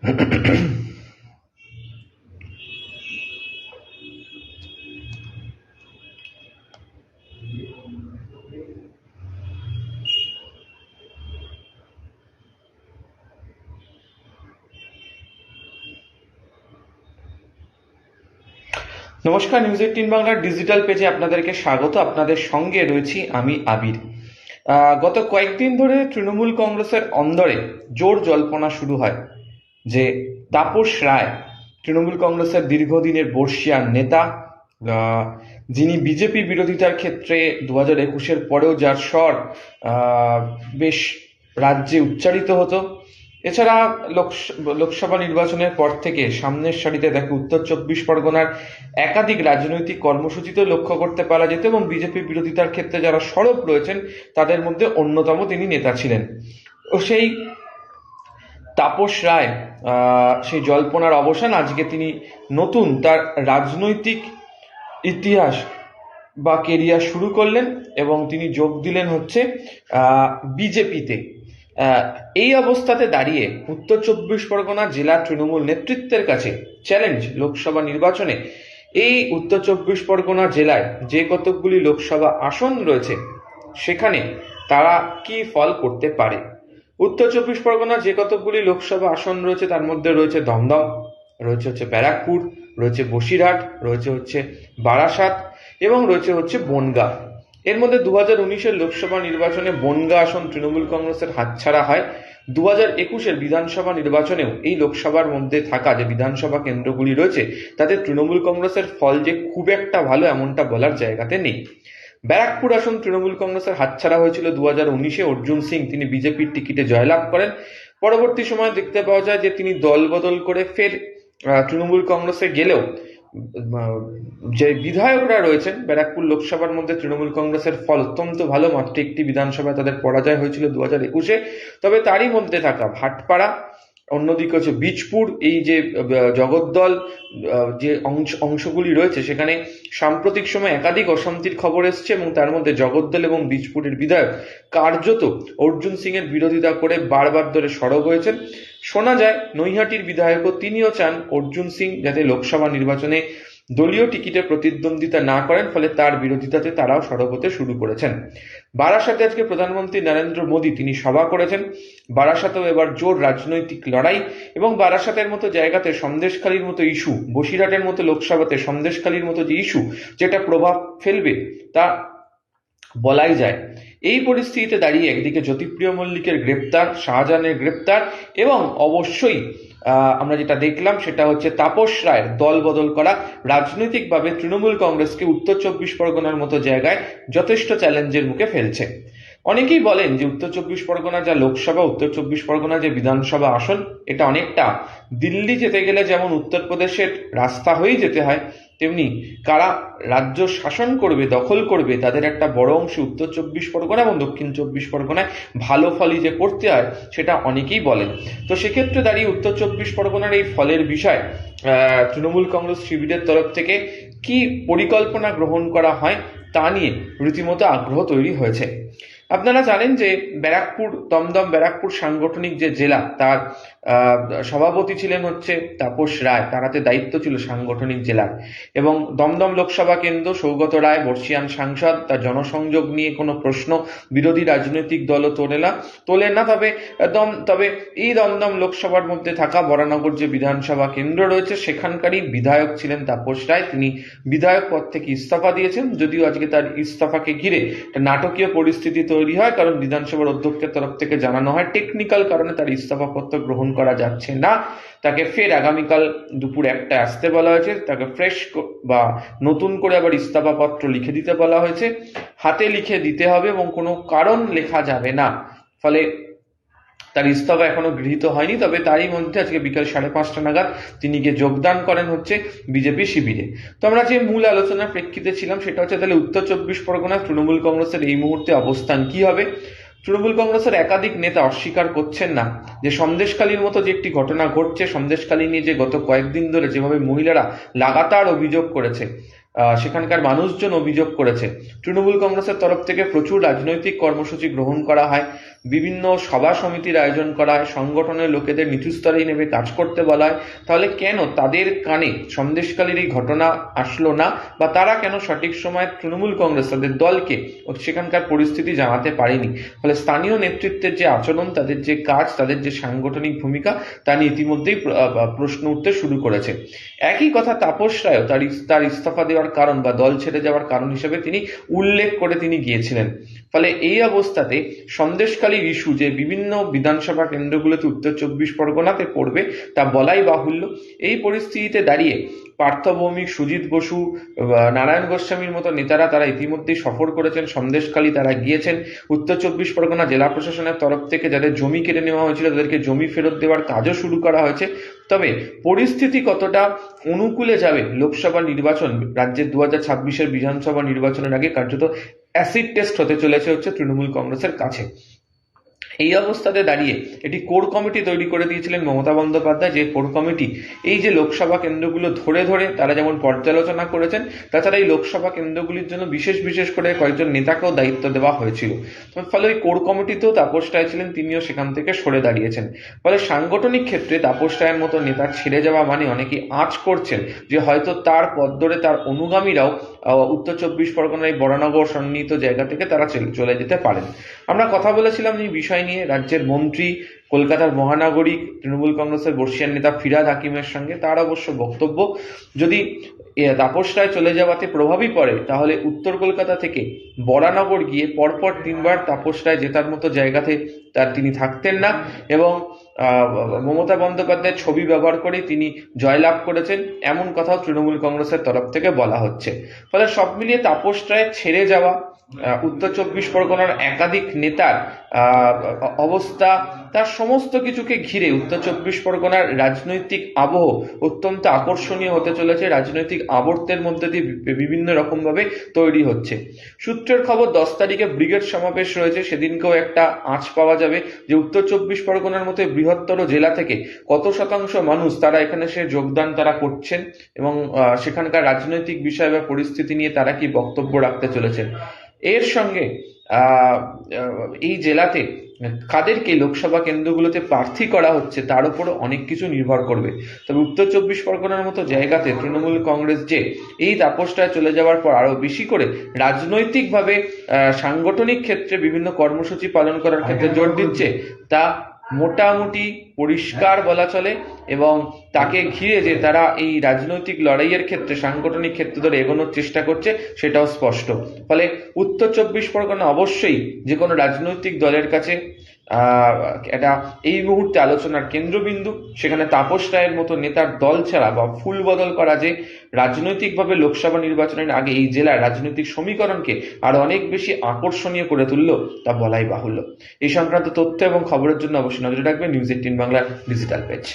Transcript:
নমস্কার, নিউজ 18 বাংলার ডিজিটাল পেজে আপনাদেরকে স্বাগত। আপনাদের সঙ্গে রয়েছি আমি আবির। গত কয়েকদিন ধরে তৃণমূল কংগ্রেসের অন্দরে জোর জল্পনা শুরু হয় যে তাপস রায়, তৃণমূল কংগ্রেসের দীর্ঘদিনের বর্ষিয়ান নেতা, যিনি বিজেপি বিরোধিতার ক্ষেত্রে 2021-এর পরেও যার স্বর বেশ রাজ্যে উচ্চারিত হতো। এছাড়া লোকসভা নির্বাচনের পর থেকে সামনের সারিতে তাকে উত্তর 24 পরগনার একাধিক রাজনৈতিক কর্মসূচিতে লক্ষ্য করতে পারা যেত এবং বিজেপি বিরোধিতার ক্ষেত্রে যারা সরব রয়েছেন তাদের মধ্যে অন্যতম তিনি নেতা ছিলেন। ও সেই তাপস রায়, সেই জল্পনার অবসান, আজকে তিনি নতুন তার রাজনৈতিক ইতিহাস বা কেরিয়ার শুরু করলেন এবং তিনি যোগ দিলেন হচ্ছে বিজেপিতে। এই অবস্থাতে দাঁড়িয়ে উত্তর 24 পরগনা জেলা তৃণমূল নেতৃত্বের কাছে চ্যালেঞ্জ লোকসভা নির্বাচনে। এই উত্তর 24 পরগনা জেলায় যে কতকগুলি লোকসভা আসন রয়েছে সেখানে তারা কি ফল করতে পারে। উত্তর 24 পরগনা যে কতকগুলি লোকসভা আসন রয়েছে তার মধ্যে রয়েছে দমদম, রয়েছে হচ্ছে ব্যারাকপুর, রয়েছে বসিরহাট, রয়েছে হচ্ছে বারাসাত এবং রয়েছে হচ্ছে বনগাঁ। এর মধ্যে 2019-এর লোকসভা নির্বাচনে বনগাঁ আসন তৃণমূল কংগ্রেসের হাতছাড়া হয়। 2021-এর বিধানসভা নির্বাচনেও এই লোকসভার মধ্যে থাকা যে বিধানসভা কেন্দ্রগুলি রয়েছে তাতে তৃণমূল কংগ্রেসের ফল যে খুব একটা ভালো এমনটা বলার জায়গাতে নেই। ব্যারাকপুর আসন তৃণমূল কংগ্রেসের হাতছাড়া হয়েছিল 2019-এ। অর্জুন সিং তিনি বিজেপির টিকিটে জয়লাভ করেন। পরবর্তী সময়ে দেখতে পাওয়া যায় যে তিনি দল বদল করে ফের তৃণমূল কংগ্রেসে গেলেও যে বিধায়করা রয়েছেন ব্যারাকপুর লোকসভার মধ্যে তৃণমূল কংগ্রেসের ফল অত্যন্ত ভালো। মাত্র একটি বিধানসভায় তাদের পরাজয় হয়েছিল 2021-এ। তবে তারই মধ্যে থাকা ভাটপাড়া, অন্যদিকে হচ্ছে বীজপুর, এই যে জগদ্দল যে অংশগুলি রয়েছে সেখানে সাম্প্রতিক সময় একাধিক অশান্তির খবর এসছে এবং তার মধ্যে জগদ্দল এবং বীজপুরের বিধায়ক কার্যত অর্জুন সিং এর বিরোধিতা করে বারবার ধরে সরব হয়েছেন। শোনা যায় নৈহাটির বিধায়কও তিনিও চান অর্জুন সিং যাতে লোকসভা নির্বাচনে দলীয় টিকিটে প্রতিদ্বন্দ্বিতা না করেন, ফলে তার বিরোধিতাতে তারাও সরব হতে শুরু করেছেন। বারাসাতে আজকে প্রধানমন্ত্রী নরেন্দ্র মোদী তিনি সভা করেছেন। বারাসাতেও এবার জোর রাজনৈতিক লড়াই এবং বারাসাতের মতো জায়গাতে সন্দেশখালীর মতো ইস্যু, বসিরহাটের মতো লোকসভাতে সন্দেশখালীর মতো যে ইস্যু যেটা প্রভাব ফেলবে তা বলাই যায়। এই পরিস্থিতিতে দাঁড়িয়ে একদিকে জ্যোতিপ্রিয় মল্লিকের গ্রেপ্তার, শাহজাহানের গ্রেপ্তার এবং অবশ্যই আমরা যেটা দেখলাম সেটা হচ্ছে তাপস রায়ের দল বদল করা রাজনৈতিকভাবে তৃণমূল কংগ্রেসকে উত্তর 24 পরগনার মতো জায়গায় যথেষ্ট চ্যালেঞ্জের মুখে ফেলছে। অনেকেই বলেন যে উত্তর 24 পরগনা যা লোকসভা, উত্তর 24 পরগনা যে বিধানসভা আসন, এটা অনেকটা দিল্লি যেতে গেলে যেমন উত্তরপ্রদেশের রাস্তা হয়েই যেতে হয়, তেমনি কারা রাজ্য শাসন করবে, দখল করবে, তাদের একটা বড় অংশ উত্তর 24 পরগনা এবং দক্ষিণ 24 পরগনায় ভালো ফলই যে করতে হয় সেটা অনেকেই বলেন। তো সেক্ষেত্রে দাঁড়িয়ে উত্তর 24 পরগনার এই ফলের বিষয় তৃণমূল কংগ্রেস শিবিরের তরফ থেকে কি পরিকল্পনা গ্রহণ করা হয় তা নিয়ে রীতিমতো আগ্রহ তৈরি হয়েছে। আপনারা জানেন যে দমদম ব্যারাকপুর সাংগঠনিক যে জেলা, তার সভাপতি ছিলেন হচ্ছে তাপস রায়, তার হাতে দায়িত্ব ছিল সাংগঠনিক জেলার। এবং দমদম লোকসভা কেন্দ্র সৌগত রায় বর্ষিয়ান সাংসদ, তার জনসংযোগ নিয়ে কোনো প্রশ্ন বিরোধী রাজনৈতিক দলও তোলেন না। তবে এই দমদম লোকসভার মধ্যে থাকা বরানগর যে বিধানসভা কেন্দ্র রয়েছে সেখানকারই বিধায়ক ছিলেন তাপস রায়। তিনি বিধায়ক পদ থেকে ইস্তফা দিয়েছেন, যদিও আজকে তার ইস্তফাকে ঘিরে নাটকীয় পরিস্থিতি তৈরি হয়, কারণ বিধানসভার অধ্যক্ষের তরফ থেকে জানানো হয় টেকনিক্যাল কারণে তার ইস্তফাপত্র গ্রহণ করা যাচ্ছে না। তাকে ফের আগামীকাল দুপুর 1টায় আসতে বলা হয়েছে। তাকে ফ্রেশ বা নতুন করে আবার ইস্তফাপত্র লিখে দিতে বলা হয়েছে। হাতে লিখে দিতে হবে এবং কোনো কারণ লেখা যাবে না। ফলে তার ইস্তফা এখনো গৃহীত হয়নি। তবে তারই মধ্যে আজকে বিকাল 5:30 নাগাদ তিনি গিয়ে যোগদান করেন হচ্ছে বিজেপি শিবিরে। তো আমরা যে মূল আলোচনার প্রেক্ষিতে ছিলাম সেটা হচ্ছে তাহলে উত্তর 24 পরগনায় তৃণমূল কংগ্রেসের এই মুহূর্তে অবস্থান কি হবে। তৃণমূল কংগ্রেসের একাধিক নেতা অস্বীকার করছেন না যে সন্দেশখালীর মতো যে একটি ঘটনা ঘটছে, সন্দেশখালী নিয়ে যে গত কয়েকদিন ধরে যেভাবে মহিলারা লাগাতার অভিযোগ করেছে, সেখানকার মানুষজন অভিযোগ করেছে তৃণমূল কংগ্রেসের তরফ থেকে প্রচুর রাজনৈতিক কর্মসূচি গ্রহণ করা হয়, বিভিন্ন সভা সমিতির আয়োজন করা হয়, সংগঠনের লোকেদের নিচু স্তরেই নেমে কাজ করতে বলা হয়, তাহলে কেন তাদের কানে সন্দেশখালীর এই ঘটনা আসলো না, বা তারা কেন সঠিক সময়ে তৃণমূল কংগ্রেস তাদের দলকে সেখানকার পরিস্থিতি জানাতে পারেনি? ফলে স্থানীয় নেতৃত্বের যে আচরণ, তাদের যে কাজ, তাদের যে সাংগঠনিক ভূমিকা, তা নিয়ে ইতিমধ্যেই প্রশ্ন উঠতে শুরু করেছে। একই কথা তাপস রায়ও তার ইস্তফা দেওয়ার কারণ বা দল ছেড়ে যাওয়ার কারণ হিসেবে তিনি উল্লেখ করে তিনি গিয়েছিলেন। ফলে এই অবস্থাতে সন্দেশখালীর ইস্যু যে বিভিন্ন বিধানসভা কেন্দ্রগুলোতে উত্তর চব্বিশ পরগনাতে পড়বে তা বলাই বাহুল্য। এই পরিস্থিতিতে দাঁড়িয়ে পার্থ ভৌমিক, সুজিত বসু, নারায়ণ গোস্বামীর মতো নেতারা তারা ইতিমধ্যেই সফর করেছেন সন্দেশখালী, তারা গিয়েছেন। উত্তর চব্বিশ পরগনা জেলা প্রশাসনের তরফ থেকে যাদের জমি কেড়ে নেওয়া হয়েছিল তাদেরকে জমি ফেরত দেওয়ার কাজও শুরু করা হয়েছে। তবে পরিস্থিতি কতটা অনুকূলে যাবে লোকসভা নির্বাচন, রাজ্যের 2026-এর বিধানসভা নির্বাচনের আগে কার্যত অ্যাসিড টেস্ট হতে চলেছে তৃণমূল কংগ্রেসের কাছে। এই অবস্থাতে দাঁড়িয়ে একটি কোর কমিটি তৈরি করে দিয়েছিলেন মমতা বন্দ্যোপাধ্যায়, যে কোর কমিটি এই যে লোকসভা কেন্দ্রগুলো ধরে ধরে তারা যেমন পর্যালোচনা করেছেন, তাছাড়া এই লোকসভা কেন্দ্রগুলির জন্য বিশেষ করে কয়েকজন নেতাকেও দায়িত্ব দেওয়া হয়েছিল। ফলে ওই কোর কমিটিতেও তাপস রায় ছিলেন, তিনিও সেখান থেকে সরে দাঁড়িয়েছেন। ফলে সাংগঠনিক ক্ষেত্রে তাপস রায়ের মতো নেতা ছেড়ে যাওয়া মানে অনেকেই আঁচ করছেন যে হয়তো তার পথ ধরে তার অনুগামীরাও উত্তর চব্বিশ পরগনার এই বরানগর সন্নিহিত জায়গা থেকে তারা চলে যেতে পারেন। আমরা কথা বলেছিলাম এই বিষয় নিয়ে রাজ্যের মন্ত্রী, কলকাতার মহানাগরিক তৃণমূল কংগ্রেসের বর্ষিয়ান নেতা ফিরহাদ হাকিমের সঙ্গে। তার অবশ্য বক্তব্য, যদি তাপস রায় চলে যাওয়াতে প্রভাবই পড়ে তাহলে উত্তর কলকাতা থেকে বরানগর গিয়ে পরপর 3বার তাপস রায় জেতার মতো জায়গাতে তিনি থাকতেন না, এবং মমতা বন্দ্যোপাধ্যায়ের ছবি ব্যবহার করে তিনি জয়লাভ করেছেন, এমন কথাও তৃণমূল কংগ্রেসের তরফ থেকে বলা হচ্ছে। ফলে সব মিলিয়ে তাপস রায় ছেড়ে যাওয়া, উত্তর চব্বিশ পরগনার একাধিক নেতার অবস্থা, তার সমস্ত কিছুকে ঘিরে উত্তর চব্বিশ পরগনার রাজনৈতিক আবহ অত্যন্ত আকর্ষণীয় হতে চলেছে। রাজনৈতিক আবর্তের মধ্যে দিয়ে বিভিন্ন রকম ভাবে তৈরি হচ্ছে। সূত্রের খবর 10 তারিখে ব্রিগেড সমাবেশ রয়েছে, সেদিনকেও একটা আঁচ পাওয়া যাবে যে উত্তর চব্বিশ পরগনার মতো বৃহত্তর জেলা থেকে কত শতাংশ মানুষ তারা এখানে সে যোগদান তারা করছেন, এবং সেখানকার রাজনৈতিক বিষয় বা পরিস্থিতি নিয়ে তারা কি বক্তব্য রাখতে চলেছেন। এর সঙ্গে এই জেলাতে কাদেরকে লোকসভা কেন্দ্রগুলোতে প্রার্থী করা হচ্ছে তার উপরও অনেক কিছু নির্ভর করবে। তবে উত্তর চব্বিশ পরগনার মতো জায়গাতে তৃণমূল কংগ্রেস যে এই তাপসটায় চলে যাওয়ার পর আরো বেশি করে রাজনৈতিকভাবে সাংগঠনিক ক্ষেত্রে বিভিন্ন কর্মসূচি পালন করার ক্ষেত্রে জোর দিচ্ছে, তা মোটামুটি পরিষ্কার বলা চলে, এবং তাকে ঘিরে যে তারা এই রাজনৈতিক লড়াইয়ের ক্ষেত্রে সাংগঠনিক ক্ষেত্রে ধরে এগোনোর চেষ্টা করছে সেটাও স্পষ্ট। ফলে উত্তর চব্বিশ পরগনা অবশ্যই যে কোনো রাজনৈতিক দলের কাছে এটা এই মুহূর্তে আলোচনার কেন্দ্রবিন্দু। সেখানে তাপস রায়ের মতো নেতার দল ছাড়া বা ফুল বদল করা যে রাজনৈতিকভাবে লোকসভা নির্বাচনের আগে এই জেলার রাজনৈতিক সমীকরণকে আরো অনেক বেশি আকর্ষণীয় করে তুলল তা বলাই বাহুল্য। এই সংক্রান্ত তথ্য এবং খবরের জন্য অবশ্যই নজরে রাখবেন নিউজ 18 বাংলার ডিজিটাল পেজ।